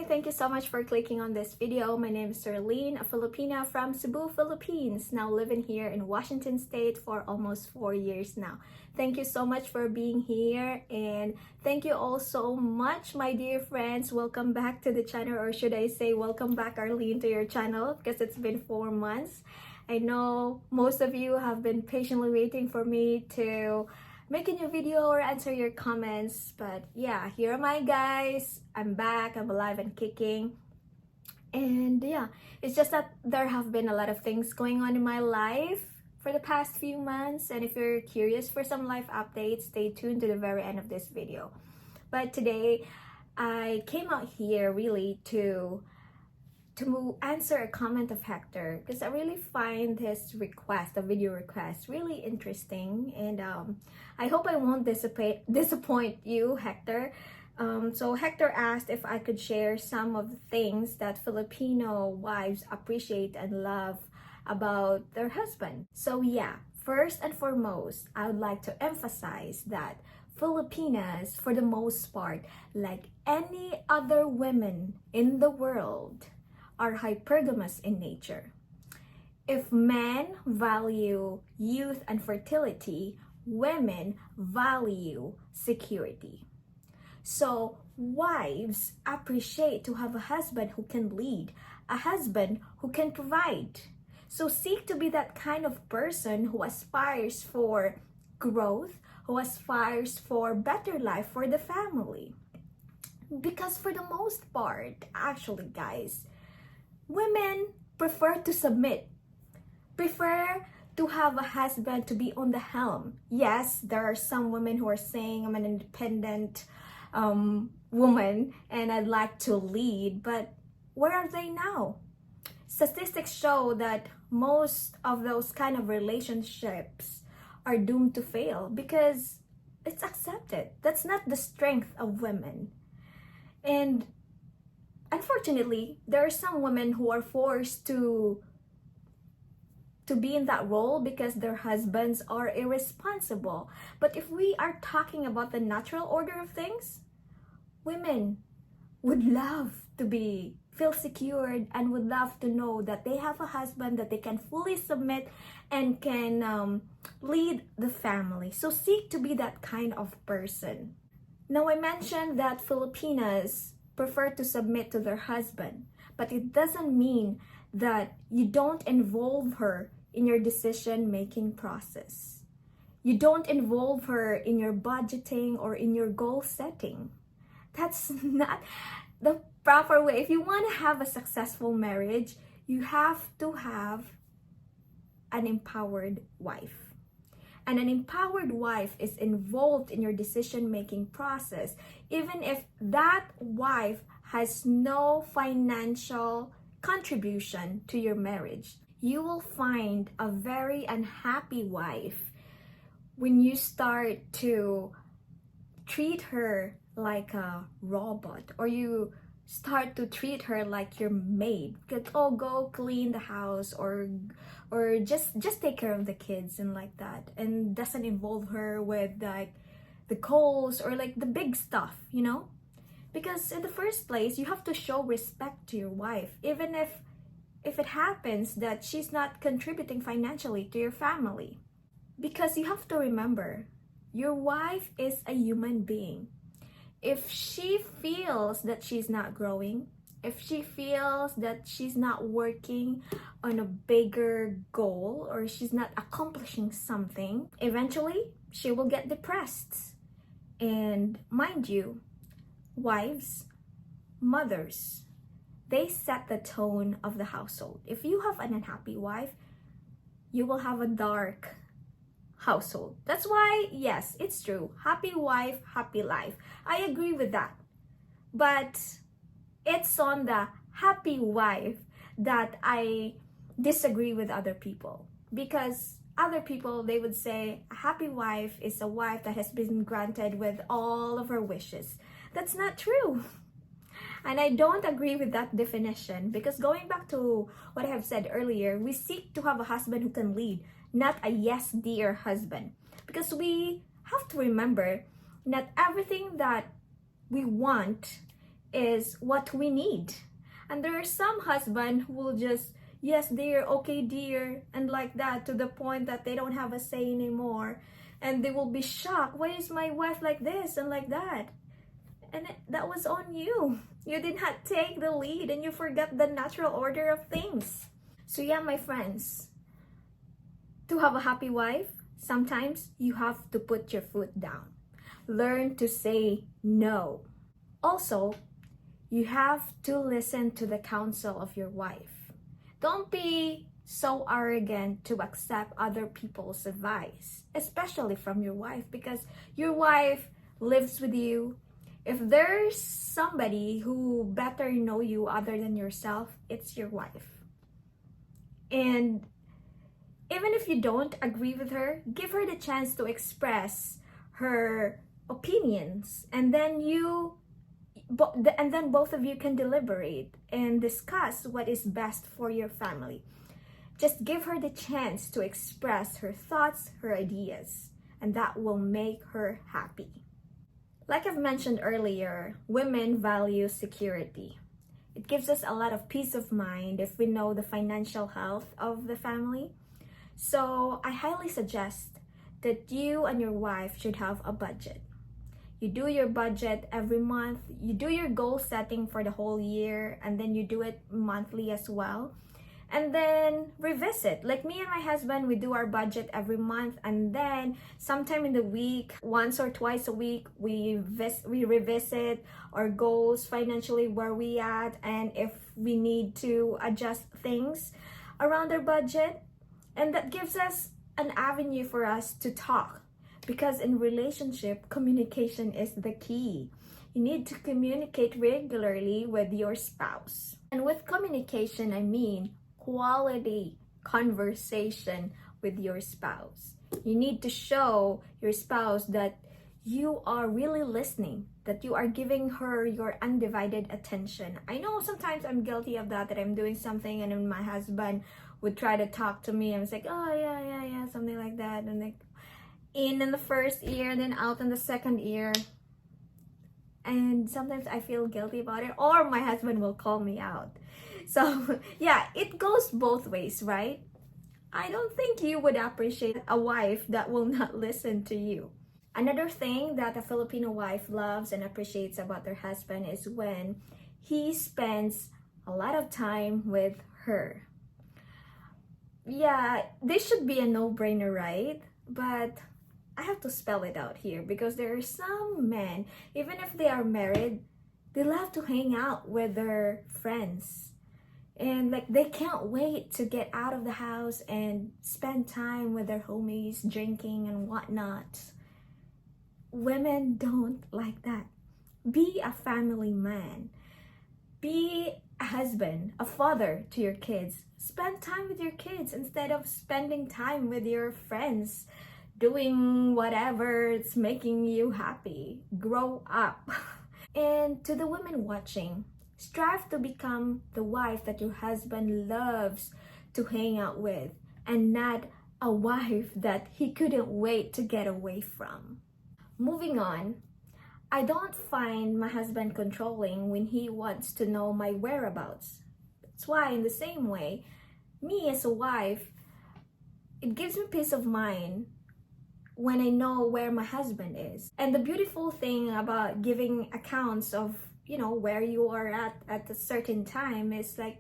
thank you so much for clicking on this video. My name is Serlene, a Filipina from Cebu, Philippines, now living here in Washington State for almost 4 years now. Thank you so much for being here, and thank you all so much, my dear friends. Welcome back to the channel, or should I say welcome back, Arlene, to your channel, because it's been 4 months. I know most of you have been patiently waiting for me to make a new video or answer your comments, but yeah, here am I, guys. I'm back, I'm alive and kicking. And yeah, it's just that there have been a lot of things going on in my life for the past few months, and if you're curious for some life updates, stay tuned to the very end of this video. But today I came out here really to answer a comment of Hector, because I really find his request, the video request, really interesting, and I hope I won't disappoint you, Hector. So Hector asked if I could share some of the things that Filipino wives appreciate and love about their husband. So yeah, first and foremost, I would like to emphasize that Filipinas, for the most part, like any other women in the world, are hypergamous in nature. If men value youth and fertility, women value security. So wives appreciate to have a husband who can lead, a husband who can provide. So seek to be that kind of person who aspires for growth, who aspires for better life for the family. Because for the most part, actually, guys, women prefer to submit, prefer to have a husband to be on the helm. Yes, there are some women who are saying, I'm an independent woman and I'd like to lead, but where are they now? Statistics show that most of those kind of relationships are doomed to fail because it's accepted. That's not the strength of women. And unfortunately, there are some women who are forced to be in that role because their husbands are irresponsible. But if we are talking about the natural order of things, women would love to feel secured and would love to know that they have a husband that they can fully submit and can lead the family. So seek to be that kind of person. Now, I mentioned that Filipinas prefer to submit to their husband, but it doesn't mean that you don't involve her in your decision-making process. You don't involve her in your budgeting or in your goal setting. That's not the proper way. If you want to have a successful marriage, you have to have an empowered wife. And an empowered wife is involved in your decision-making process, even if that wife has no financial contribution to your marriage. You will find a very unhappy wife when you start to treat her like a robot, or you start to treat her like your maid. Oh, go clean the house, or just take care of the kids and like that, and doesn't involve her with like the calls or like the big stuff, you know? Because in the first place, you have to show respect to your wife, even if it happens that she's not contributing financially to your family. Because you have to remember, your wife is a human being. If she feels that she's not growing, if she feels that she's not working on a bigger goal, or she's not accomplishing something, eventually she will get depressed. And mind you, wives, mothers, they set the tone of the household. If you have an unhappy wife, you will have a dark household. That's why, yes, it's true. Happy wife, happy life. I agree with that. But it's on the happy wife that I disagree with other people. Because other people, they would say a happy wife is a wife that has been granted with all of her wishes. That's not true. And I don't agree with that definition, because going back to what I have said earlier, we seek to have a husband who can lead, not a yes dear husband. Because we have to remember, not everything that we want is what we need. And there are some husbands who will just, yes dear, okay dear, and like that, to the point that they don't have a say anymore. And they will be shocked, why is my wife like this and like that? And that was on you. You did not take the lead and you forgot the natural order of things. So yeah, my friends, to have a happy wife, sometimes you have to put your foot down. Learn to say no. Also, you have to listen to the counsel of your wife. Don't be so arrogant to accept other people's advice, especially from your wife, because your wife lives with you. If there's somebody who better know you other than yourself, it's your wife. And even if you don't agree with her, give her the chance to express her opinions, and then both of you can deliberate and discuss what is best for your family. Just give her the chance to express her thoughts, her ideas, and that will make her happy. Like I've mentioned earlier, women value security. It gives us a lot of peace of mind if we know the financial health of the family. So I highly suggest that you and your wife should have a budget. You do your budget every month, you do your goal setting for the whole year, and then you do it monthly as well. And then revisit. Like me and my husband, we do our budget every month, and then sometime in the week, once or twice a week, we revisit our goals financially, where we at, and if we need to adjust things around our budget. And that gives us an avenue for us to talk. Because in relationship, communication is the key. You need to communicate regularly with your spouse. And with communication, I mean quality conversation with your spouse. You need to show your spouse that you are really listening, that you are giving her your undivided attention. I know sometimes I'm guilty of that I'm doing something and then my husband would try to talk to me and it's like, oh yeah, something like that. And like, in the first ear, then out in the second ear. And sometimes I feel guilty about it, or my husband will call me out. So yeah, it goes both ways, right? I don't think you would appreciate a wife that will not listen to you. Another thing that a Filipino wife loves and appreciates about their husband is when he spends a lot of time with her. Yeah, this should be a no-brainer, right? But I have to spell it out here because there are some men, even if they are married, they love to hang out with their friends. And like they can't wait to get out of the house and spend time with their homies, drinking and whatnot. Women don't like that. Be a family man. Be a husband, a father to your kids. Spend time with your kids instead of spending time with your friends, doing whatever it's making you happy. Grow up. And to the women watching, strive to become the wife that your husband loves to hang out with, and not a wife that he couldn't wait to get away from. Moving on, I don't find my husband controlling when he wants to know my whereabouts. That's why, in the same way, me as a wife, it gives me peace of mind when I know where my husband is. And the beautiful thing about giving accounts of, where you are at a certain time is like,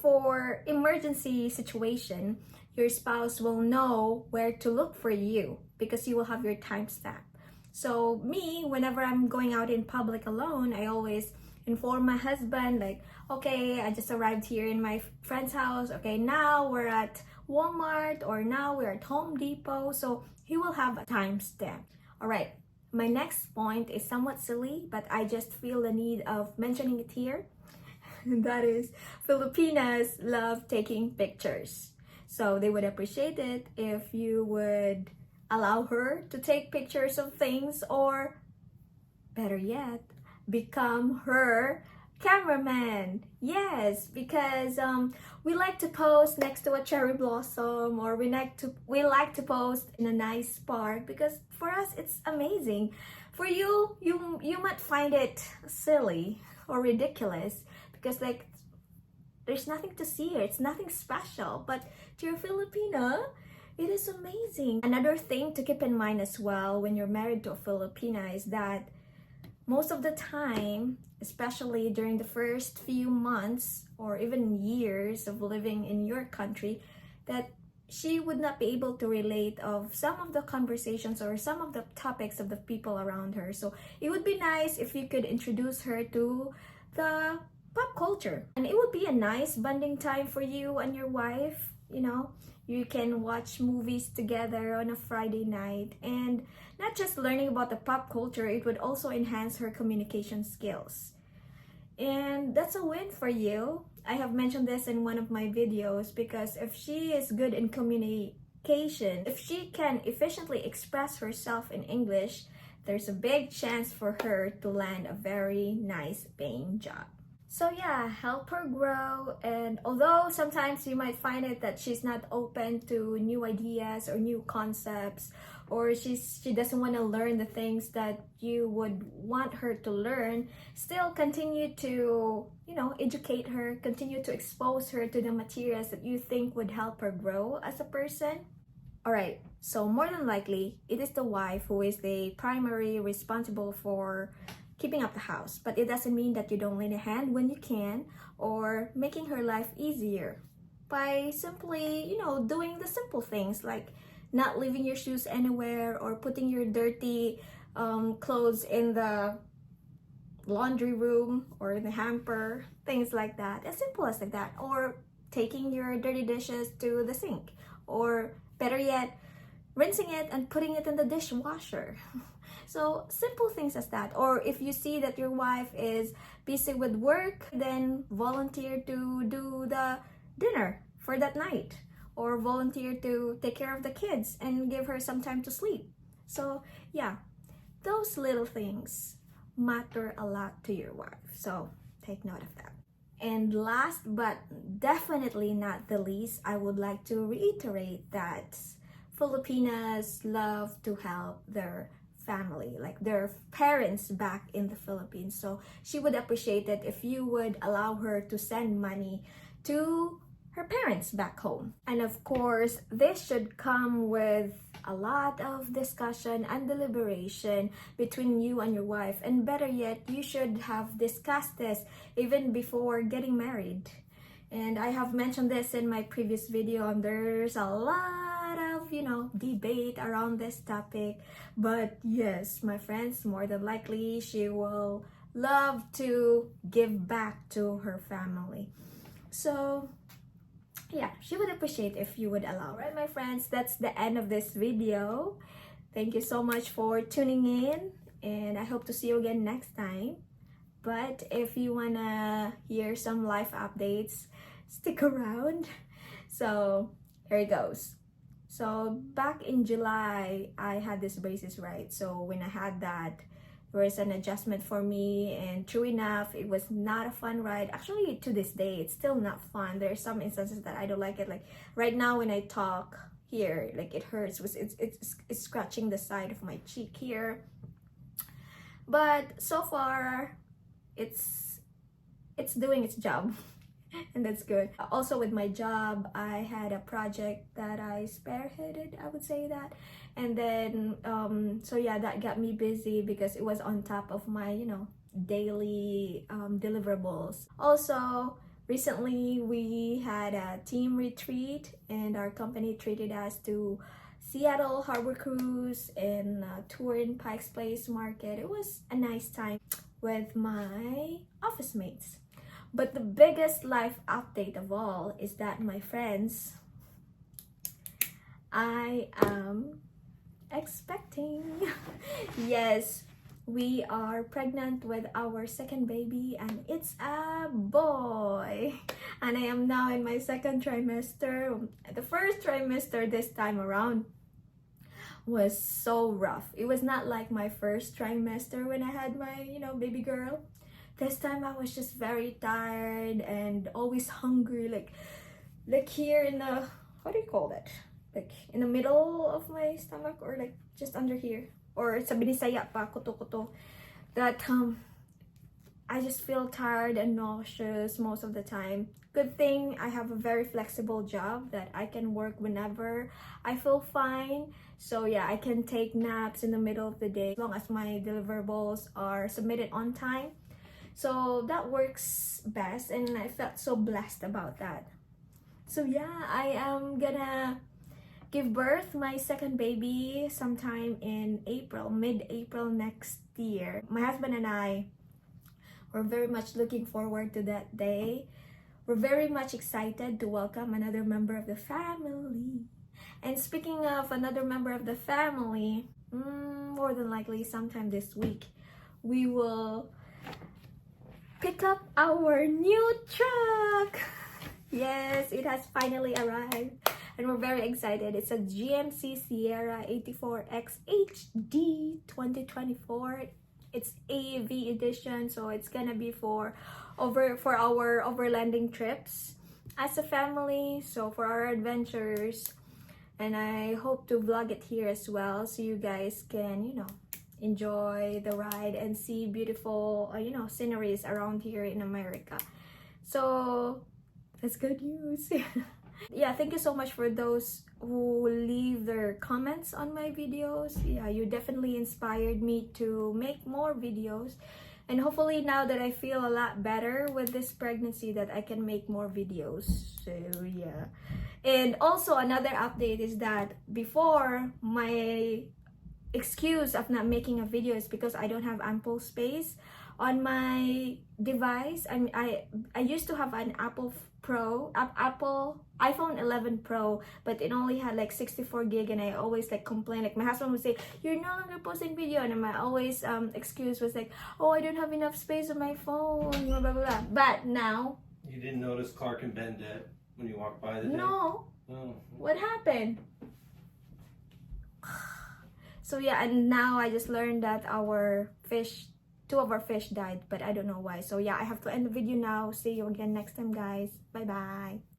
for emergency situation, your spouse will know where to look for you because you will have your timestamp. So me, whenever I'm going out in public alone, I always inform my husband like, okay, I just arrived here in my friend's house. Okay, now we're at Walmart, or now we're at Home Depot. So he will have a timestamp. All right, my next point is somewhat silly, but I just feel the need of mentioning it here. That is, Filipinas love taking pictures. So they would appreciate it if you would allow her to take pictures of things, or better yet, become her cameraman. Yes, because we like to post next to a cherry blossom, or we like to post in a nice park, because for us it's amazing. For you, you might find it silly, or ridiculous because like there's nothing to see here. It's nothing special. But to your Filipina, it is amazing. Another thing to keep in mind as well when you're married to a Filipina is that most of the time, especially during the first few months or even years of living in your country, that she would not be able to relate of some of the conversations or some of the topics of the people around her. So it would be nice if you could introduce her to the pop culture. And it would be a nice bonding time for you and your wife. You know, you can watch movies together on a Friday night, and not just learning about the pop culture, it would also enhance her communication skills. And that's a win for you. I have mentioned this in one of my videos because if she is good in communication, if she can efficiently express herself in English, there's a big chance for her to land a very nice paying job. So yeah, help her grow. And although sometimes you might find it that she's not open to new ideas or new concepts, or she doesn't want to learn the things that you would want her to learn, still continue to, you know, educate her, continue to expose her to the materials that you think would help her grow as a person. Alright, so more than likely, it is the wife who is the primary responsible for keeping up the house, but it doesn't mean that you don't lend a hand when you can, or making her life easier by simply, you know, doing the simple things like not leaving your shoes anywhere, or putting your dirty clothes in the laundry room or in the hamper, things like that, as simple as like that, or taking your dirty dishes to the sink, or better yet, rinsing it and putting it in the dishwasher. So simple things as that. Or if you see that your wife is busy with work, then volunteer to do the dinner for that night, or volunteer to take care of the kids and give her some time to sleep. So yeah, those little things matter a lot to your wife. So take note of that. And last but definitely not the least, I would like to reiterate that Filipinas love to help their family, like their parents back in the Philippines. So she would appreciate it if you would allow her to send money to her parents back home. And of course, this should come with a lot of discussion and deliberation between you and your wife. And better yet, you should have discussed this even before getting married. And I have mentioned this in my previous video, and there's a lot of, you know, debate around this topic. But yes, my friends, more than likely, she will love to give back to her family. So yeah, she would appreciate if you would allow. Alright, my friends, that's the end of this video. Thank you so much for tuning in, and I hope to see you again next time. But if you wanna hear some life updates, stick around. So here it goes. So back in July, I had this braces, right? So when I had that, there was an adjustment for me, and true enough, it was not a fun ride. Actually, to this day, it's still not fun. There are some instances that I don't like it. Like right now when I talk here, like it hurts. It's scratching the side of my cheek here. But so far, it's doing its job. And that's good. Also with my job, I had a project that I spearheaded, I would say that. And then so yeah, that got me busy because it was on top of my, you know, daily deliverables. Also, recently we had a team retreat, and our company treated us to Seattle Harbor Cruise and a tour in Pike's Place Market. It was a nice time with my office mates. But the biggest life update of all is that, my friends, I am expecting. Yes, we are pregnant with our second baby, and it's a boy. And I am now in my second trimester. The first trimester this time around was so rough. It was not like my first trimester when I had my, you know, baby girl. This time I was just very tired and always hungry, like here in the, what do you call that? Like in the middle of my stomach, or like just under here, or sa Binisaya pa, kuto-kuto. That I just feel tired and nauseous most of the time. Good thing I have a very flexible job that I can work whenever I feel fine. So yeah, I can take naps in the middle of the day as long as my deliverables are submitted on time. So that works best, and I felt so blessed about that. So yeah, I am gonna give birth my second baby sometime in April, mid-April next year. My husband and I were very much looking forward to that day. We're very much excited to welcome another member of the family. And speaking of another member of the family, more than likely sometime this week, we will pick up our new truck. Yes, it has finally arrived and we're very excited. It's a GMC Sierra 84X HD 2024. It's AV edition, so it's gonna be for our overlanding trips as a family, so for our adventures. And I hope to vlog it here as well, so you guys can, you know, enjoy the ride and see beautiful, you know, sceneries around here in America. So that's good news. Yeah, thank you so much for those who leave their comments on my videos. Yeah, you definitely inspired me to make more videos, and hopefully now that I feel a lot better with this pregnancy, that I can make more videos. So yeah. And also another update is that before, my excuse of not making a video is because I don't have ample space on my device. I used to have an Apple iPhone 11 Pro, but it only had like 64 gig, and I always like complain. Like my husband would say, "You're no longer posting video," and my always excuse was like, "Oh, I don't have enough space on my phone," blah blah blah. But now, you didn't notice Clark and Ben dead when you walked by the day? No. Oh. What happened? So yeah, and now I just learned that two of our fish died, but I don't know why. So yeah, I have to end the video now. See you again next time, guys. Bye bye.